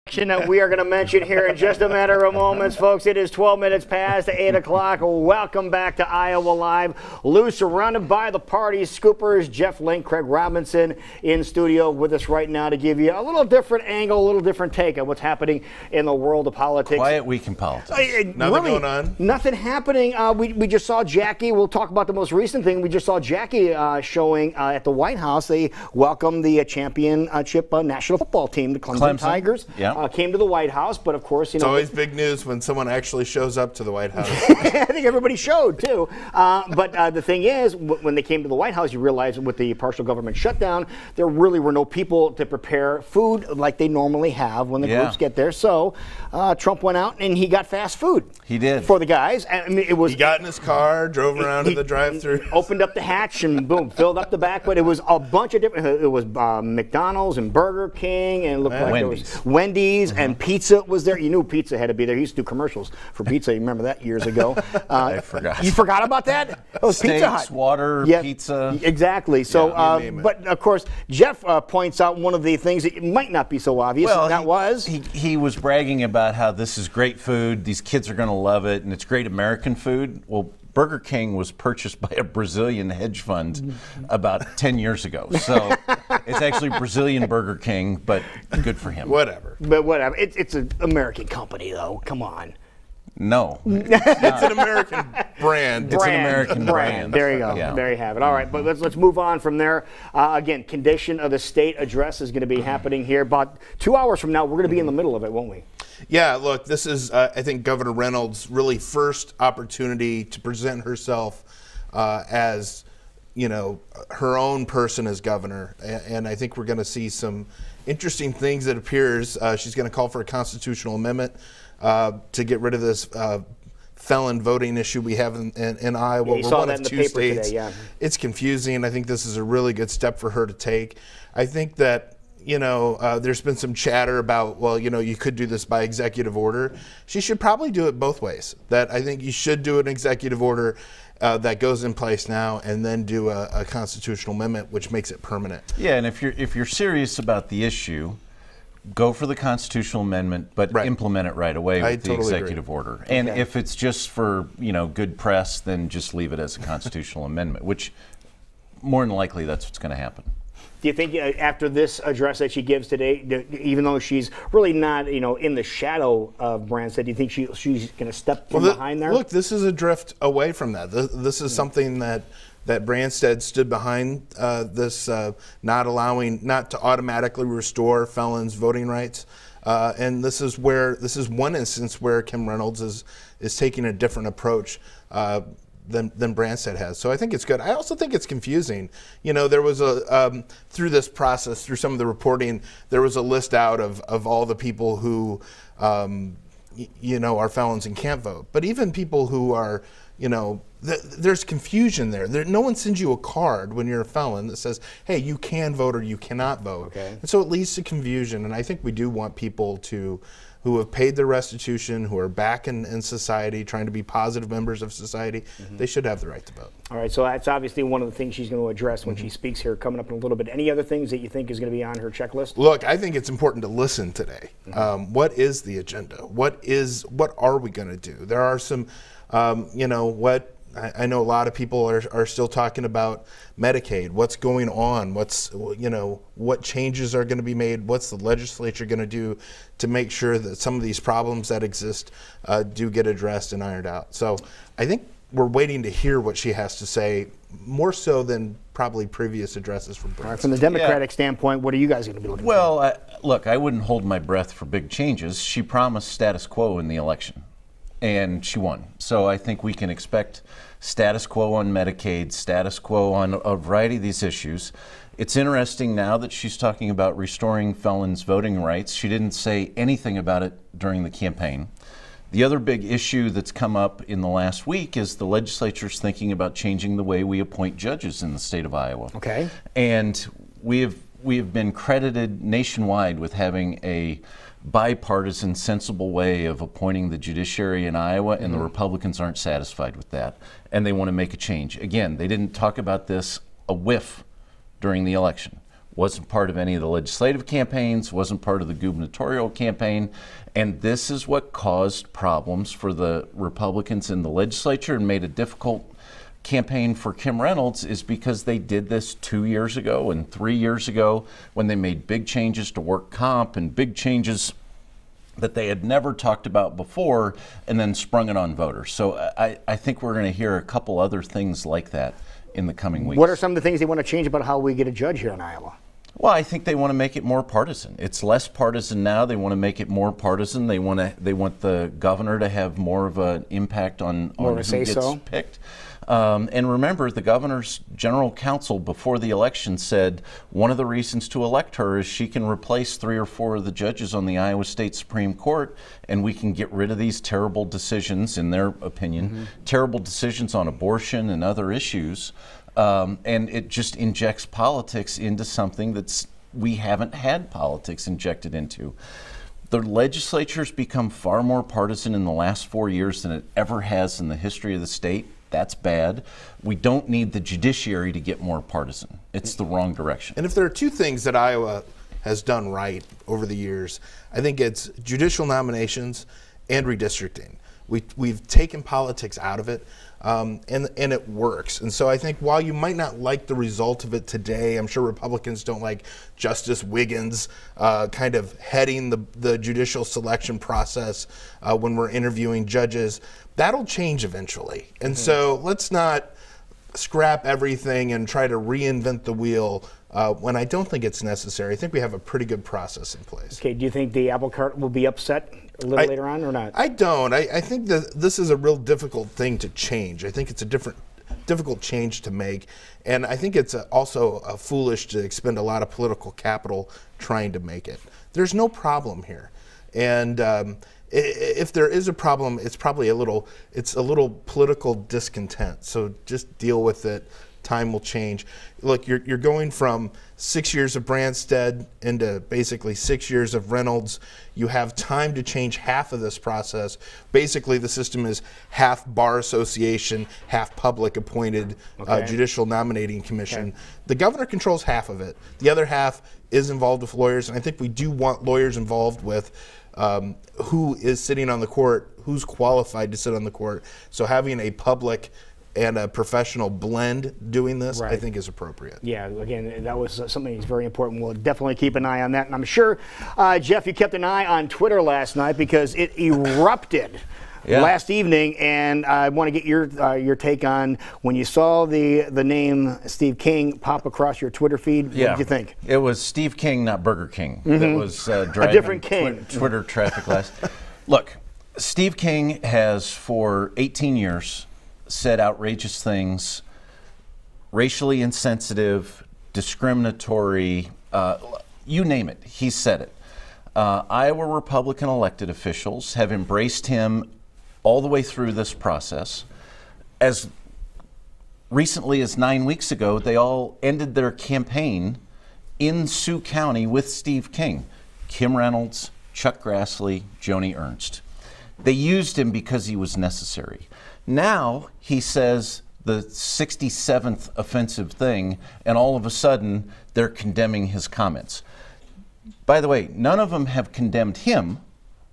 That we are going to mention here in just a matter of moments, folks. It is 12 minutes past 8 o'clock. Welcome back to Iowa Live. Lou, surrounded by the party scoopers, Jeff Link, Craig Robinson in studio with us right now to give you a little different angle, a little different take on what's happening in the world of politics. Quiet week in politics. Nothing going on. Nothing happening. We just saw Jackie. We'll talk about the most recent thing. We just saw Jackie showing at the White House. They welcomed the championship national football team, the Clemson Tigers. Yeah. Came to the White House, but of course, It's always big news when someone actually shows up to the White House. I think everybody showed too. But the thing is, when they came to the White House, you realize with the partial government shutdown, there really were no people to prepare food like they normally have when the groups get there. So Trump went out and he got fast food. He did for the guys. I mean, it was. He got in his car, drove around to the drive-thru, opened up the hatch, and boom, filled up the back. But it was a bunch of different. It was McDonald's and Burger King, and it looked like Wendy's. There was Wendy's and pizza was there. You knew pizza had to be there. He used to do commercials for pizza. You remember that years ago? I forgot. You forgot about that? It was Steaks, Pizza Hut. Water, pizza. Exactly. So, but of course, Jeff points out one of the things that might not be so obvious. Well, and that was he was bragging about how this is great food. These kids are going to love it, and it's great American food. Well, Burger King was purchased by a Brazilian hedge fund about 10 years ago. So it's actually Brazilian Burger King, but good for him. Whatever. But whatever. It's an American company, though. Come on. No. It's an American brand. It's an American brand. There you go. Yeah. There you have it. All right, but let's move on from there. Again, condition of the state address is going to be happening here. About 2 hours from now, we're going to be in the middle of it, won't we? Yeah, look, this is, I think, Governor Reynolds' really first opportunity to present herself as, her own person as governor. And I think we're going to see some interesting things. It appears she's going to call for a constitutional amendment to get rid of this felon voting issue we have in Iowa. We're one of two states. Today, It's confusing. I think this is a really good step for her to take. I think that there's been some chatter about, well, you could do this by executive order. She should probably do it both ways. That I think you should do an executive order that goes in place now, and then do a constitutional amendment, which makes it permanent. Yeah, and if you're serious about the issue, go for the constitutional amendment, but implement it right away with the executive order. And if it's just for good press, then just leave it as a constitutional amendment, which more than likely that's what's going to happen. Do you think after this address that she gives today, even though she's really not, in the shadow of Branstad, do you think she's going to step from behind there? Look, this is a drift away from that. This is something that Branstad stood behind. This not to automatically restore felons' voting rights, and this is one instance where Kim Reynolds is taking a different approach than Branstad has. So I think it's good. I also think it's confusing. There was through this process, through some of the reporting, there was a list out of all the people who, are felons and can't vote. But even people who are, there's confusion there. No one sends you a card when you're a felon that says, hey, you can vote or you cannot vote. Okay. And so it leads to confusion. And I think we do want people who have paid their restitution, who are back in society, trying to be positive members of society, they should have the right to vote. All right, so that's obviously one of the things she's going to address when she speaks here coming up in a little bit. Any other things that you think is going to be on her checklist? Look, I think it's important to listen today. What is the agenda? What are we going to do? There are some, I know a lot of people are still talking about Medicaid. What's going on? What changes are going to be made? What's the legislature going to do to make sure that some of these problems that exist do get addressed and ironed out? So I think we're waiting to hear what she has to say, more so than probably previous addresses from Branstad. All right, from the Democratic standpoint, what are you guys going to be looking for? Well, look, I wouldn't hold my breath for big changes. She promised status quo in the election, and she won. So I think we can expect status quo on Medicaid, status quo on a variety of these issues. It's interesting now that she's talking about restoring felons' voting rights. She didn't say anything about it during the campaign. The other big issue that's come up in the last week is the legislature's thinking about changing the way we appoint judges in the state of Iowa. Okay. And we have been credited nationwide with having a bipartisan, sensible way of appointing the judiciary in Iowa, and the Republicans aren't satisfied with that, and they want to make a change. Again, they didn't talk about this a whiff during the election. wasn't part of any of the legislative campaigns, wasn't part of the gubernatorial campaign, and this is what caused problems for the Republicans in the legislature and made a difficult campaign for Kim Reynolds, is because they did this 2 years ago and 3 years ago when they made big changes to work comp and big changes that they had never talked about before, and then sprung it on voters. So I think we're going to hear a couple other things like that in the coming weeks. What are some of the things they want to change about how we get a judge here in Iowa? Well, I think they want to make it more partisan. It's less partisan now. They want to make it more partisan. They want the governor to have more of an impact on who gets picked. And remember, the governor's general counsel before the election said one of the reasons to elect her is she can replace 3 or 4 of the judges on the Iowa State Supreme Court, and we can get rid of these terrible decisions, in their opinion, terrible decisions on abortion and other issues. And it just injects politics into something we haven't had politics injected into. The legislature's become far more partisan in the last 4 years than it ever has in the history of the state. That's bad. We don't need the judiciary to get more partisan. It's the wrong direction. And if there are 2 things that Iowa has done right over the years, I think it's judicial nominations and redistricting. We've taken politics out of it, and it works. And so I think while you might not like the result of it today, I'm sure Republicans don't like Justice Wiggins kind of heading the judicial selection process when we're interviewing judges. That'll change eventually. And so let's not scrap everything and try to reinvent the wheel when I don't think it's necessary. I think we have a pretty good process in place. Okay, do you think the apple cart will be upset a little later on or not? I don't. I think that this is a real difficult thing to change. I think it's a difficult change to make. And I think it's also foolish to expend a lot of political capital trying to make it. There's no problem here. And if there is a problem, it's probably a little political discontent. So just deal with it. Time will change. Look, you're going from 6 years of Branstad into basically 6 years of Reynolds. You have time to change half of this process. Basically, the system is half bar association, half public appointed judicial nominating commission. The governor controls half of it. The other half is involved with lawyers, and I think we do want lawyers involved with who is sitting on the court, who's qualified to sit on the court. So having a public and a professional blend doing this, I think, is appropriate. Yeah, again, that was something that's very important. We'll definitely keep an eye on that. And I'm sure, Jeff, you kept an eye on Twitter last night because it erupted last evening. And I want to get your take on when you saw the name Steve King pop across your Twitter feed. What did you think? It was Steve King, not Burger King. That was driving a different King. Twitter traffic last. Look, Steve King has for 18 years said outrageous things, racially insensitive, discriminatory, you name it, he said it. Iowa Republican elected officials have embraced him all the way through this process. As recently as 9 weeks ago, they all ended their campaign in Sioux County with Steve King, Kim Reynolds, Chuck Grassley, Joni Ernst. They used him because he was necessary. Now he says the 67th offensive thing, and all of a sudden they're condemning his comments. By the way, none of them have condemned him.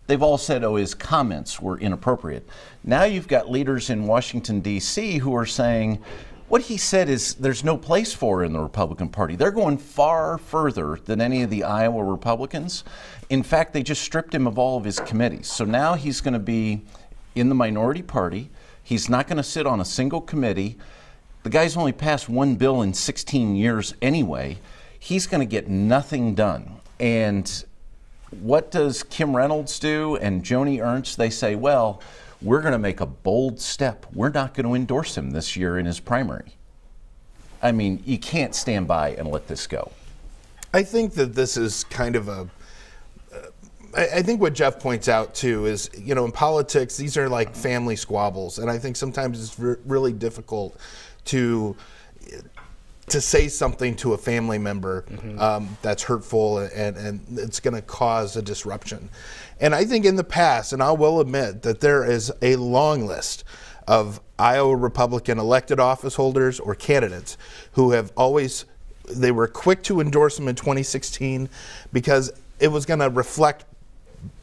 They've all said, oh, his comments were inappropriate. Now you've got leaders in Washington, D.C. who are saying what he said is there's no place for in the Republican Party. They're going far further than any of the Iowa Republicans. In fact, they just stripped him of all of his committees. So now he's going to be in the minority party. He's not going to sit on a single committee. The guy's only passed one bill in 16 years anyway. He's going to get nothing done. And what does Kim Reynolds do and Joni Ernst? They say, well, we're going to make a bold step. We're not going to endorse him this year in his primary. I mean, you can't stand by and let this go. I think that this is kind of I think what Jeff points out, too, is, you know, in politics, these are like family squabbles. And I think sometimes it's really difficult to say something to a family member that's hurtful and it's going to cause a disruption. And I think in the past, and I will admit that there is a long list of Iowa Republican elected office holders or candidates who have always They were quick to endorse him in 2016 because it was going to reflect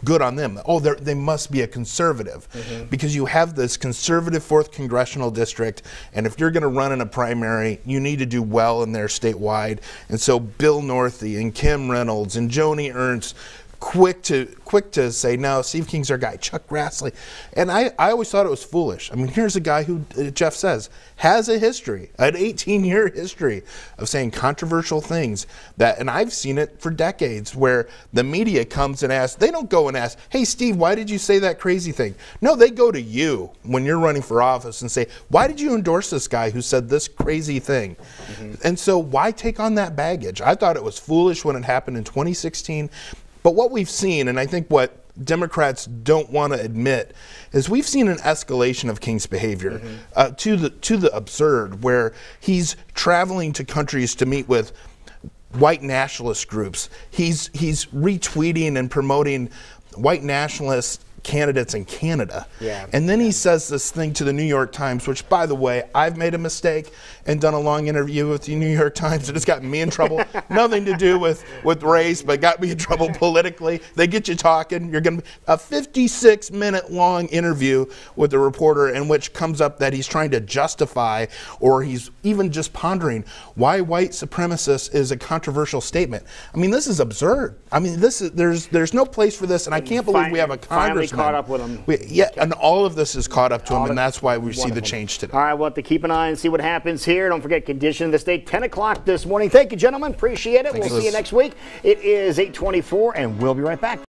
good on them. Oh, they must be a conservative because you have this conservative 4th congressional district, and if you're going to run in a primary, you need to do well in there statewide. And so Bill Northey and Kim Reynolds and Joni Ernst, quick to say, no, Steve King's our guy. Chuck Grassley. And I always thought it was foolish. I mean, here's a guy who, Jeff says, has a history, an 18-year history of saying controversial things that, and I've seen it for decades, where the media comes and asks, they don't go and ask, hey, Steve, why did you say that crazy thing? No, they go to you when you're running for office and say, why did you endorse this guy who said this crazy thing? And so why take on that baggage? I thought it was foolish when it happened in 2016. But what we've seen, and I think what Democrats don't want to admit, is we've seen an escalation of King's behavior to the absurd, where he's traveling to countries to meet with white nationalist groups. He's retweeting and promoting white nationalist candidates in Canada. And then he says this thing to the New York Times, which, by the way, I've made a mistake and done a long interview with the New York Times, and it's gotten me in trouble. Nothing to do with race, but got me in trouble politically. They get you talking. You're going to a 56-minute long interview with the reporter in which comes up that he's trying to justify, or he's even just pondering why white supremacist is a controversial statement. I mean, this is absurd. I mean, there's no place for this, and I can't believe we have a congressman. Caught up with him. And all of this is caught up to him, and that's why we see the change today. All right, we'll have to keep an eye and see what happens here. Don't forget, condition of the state, 10 o'clock this morning. Thank you, gentlemen. Appreciate it. We'll see you next week. It is 8:24, and we'll be right back.